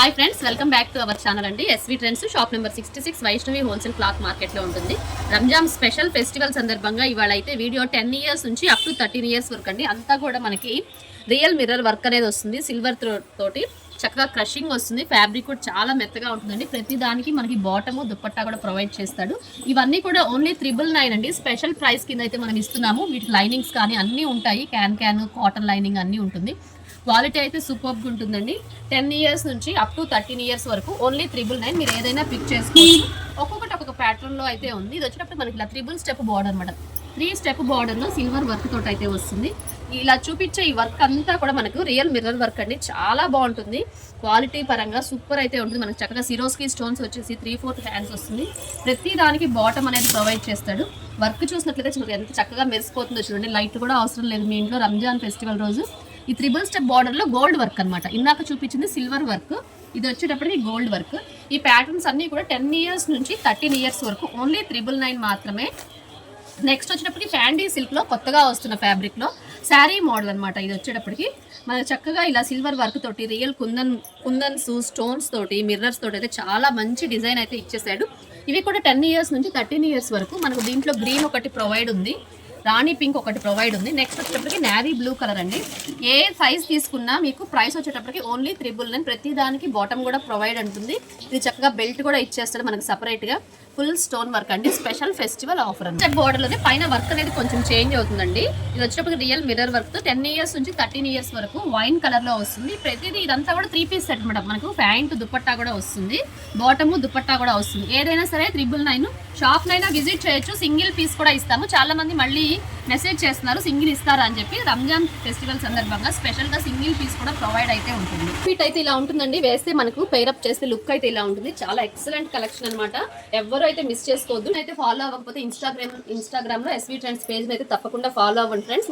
Hi friends, welcome back to our channel అండి. SV trends shop number 66 Vaishnavi wholesale cloth మార్కెట్లో ఉంటుంది. Ramzan special festival సందర్భంగా ఇవాళ అయితే వీడియో 10 ఇయర్స్ నుంచి అప్ టు 13 ఇయర్స్ వరకు అండి. అంతా కూడా మనకి రియల్ మిర్రర్ వర్క్ అనేది వస్తుంది. సిల్వర్ తోటి చక్కగా క్రషింగ్ వస్తుంది. ఫ్యాబ్రిక్ కూడా చాలా మెత్తగా ఉంటుందండి. ప్రతి దానికి మనకి బాటము దుప్పట్టా కూడా ప్రొవైడ్ చేస్తాడు. ఇవన్నీ కూడా ఓన్లీ 999 అండి. స్పెషల్ ప్రైస్ కింద అయితే మనం ఇస్తున్నాము. వీటి లైనింగ్స్ కానీ అన్నీ ఉంటాయి. క్యాన్ కాటన్ లైనింగ్ అన్నీ ఉంటుంది. క్వాలిటీ అయితే సూపర్గా ఉంటుందండి. 10 ఇయర్స్ నుంచి అప్ టు 13 ఇయర్స్ వరకు ఓన్లీ 999. మీరు ఏదైనా పిక్ చేసుకోవచ్చు. ఒక్కొక్కటి ఒక్కొక్క ప్యాటర్న్లో అయితే ఉంది. ఇది వచ్చేటప్పుడు మనకి ఇలా 3 స్టెప్ బార్డర్ అనమాట. 3 స్టెప్ బార్డర్లో సిల్వర్ వర్క్ తోటి అయితే వస్తుంది. ఇలా చూపించే ఈ వర్క్ అంతా కూడా మనకు రియల్ మిర్రర్ వర్క్ అండి. చాలా బాగుంటుంది. క్వాలిటీ పరంగా సూపర్ అయితే ఉంటుంది. మనకు చక్కగా సిరోస్కి స్టోన్స్ వచ్చేసి 3/4 హ్యాండ్స్ వస్తుంది. ప్రతి దానికి బాటమ్ అనేది ప్రొవైడ్ చేస్తాడు. వర్క్ చూసినట్లయితే చూడండి ఎంత చక్కగా మెరిసిపోతుందో చూడండి. లైట్ కూడా అవసరం లేదు మీ ఇంట్లో రంజాన్ ఫెస్టివల్ రోజు. ఈ 3 స్టెప్ బార్డర్లో గోల్డ్ వర్క్ అనమాట. ఇందాక చూపించింది సిల్వర్ వర్క్, ఇది వచ్చేటప్పటికి గోల్డ్ వర్క్. ఈ ప్యాటర్న్స్ అన్నీ కూడా 10 ఇయర్స్ నుంచి 13 ఇయర్స్ వరకు ఓన్లీ 999 మాత్రమే. నెక్స్ట్ వచ్చేటప్పటికి ఫ్యాండీ సిల్క్లో కొత్తగా వస్తున్న ఫ్యాబ్రిక్లో శారీ మోడల్ అనమాట. ఇది వచ్చేటప్పటికి మనకు చక్కగా ఇలా సిల్వర్ వర్క్ తోటి రియల్ కుందన్స్ స్టోన్స్ తోటి మిర్రర్స్ తోటి అయితే చాలా మంచి డిజైన్ అయితే ఇచ్చేసాడు. ఇవి కూడా 10 ఇయర్స్ నుంచి 13 ఇయర్స్ వరకు. మనకు దీంట్లో గ్రీన్ ఒకటి ప్రొవైడ్ ఉంది, రాణి పింక్ ఒకటి ప్రొవైడ్ ఉంది. నెక్స్ట్ వచ్చేటప్పటికి నేవీ బ్లూ కలర్ అండి. ఏ సైజ్ తీసుకున్నా మీకు ప్రైస్ వచ్చేటప్పటికి ఓన్లీ 999. ప్రతి దానికి బాటమ్ కూడా ప్రొవైడ్ ఉంటుంది. ఇది చక్కగా బెల్ట్ కూడా ఇచ్చేస్తాడు మనకు సపరేట్గా. ఫుల్ స్టోన్ వర్క్ అండి. స్పెషల్ ఫెస్టివల్ ఆఫర్ అండి. స్టెప్ బోర్డర్లోనే పైన వర్క్ అనేది కొంచెం చేంజ్ అవుతుందండి. ఇది వచ్చేటప్పుడు రియల్ మిర్రర్ వర్క్ 10 ఇయర్స్ నుంచి 13 ఇయర్స్ వరకు వైన్ కలర్ లో వస్తుంది. ప్రతిదీ ఇదంతా కూడా 3 పీస్ సెట్ మేడం. మనకు ప్యాంట్ దుపట్టా కూడా వస్తుంది, బాటము దుపట్టా కూడా వస్తుంది. ఏదైనా సరే 999. షాప్ నైనా విజిట్ చేయొచ్చు. సింగిల్ పీస్ కూడా ఇస్తాము. చాలా మంది మళ్ళీ మెసేజ్ చేస్తున్నారు సింగిల్ ఇస్తారా అని చెప్పి. రంజాన్ ఫెస్టివల్ సందర్భంగా స్పెషల్ గా సింగిల్ పీస్ కూడా ప్రొవైడ్ అయితే ఉంటుంది. ఫిట్ అయితే ఇలా ఉంటుందండి. వేస్తే మనకు పేరప్ చేస్తే లుక్ అయితే ఇలా ఉంటుంది. చాలా ఎక్సలెంట్ కలెక్షన్ అనమాట. ఎవరు అయితే మిస్ చేసుకోవద్దు. అయితే ఫాలో అవ్వకపోతే ఇన్స్టాగ్రామ్ లో ఎస్వి ట్రెండ్స్ పేజ్ అయితే తప్పకుండా ఫాలో అవ్వండి ఫ్రెండ్స్.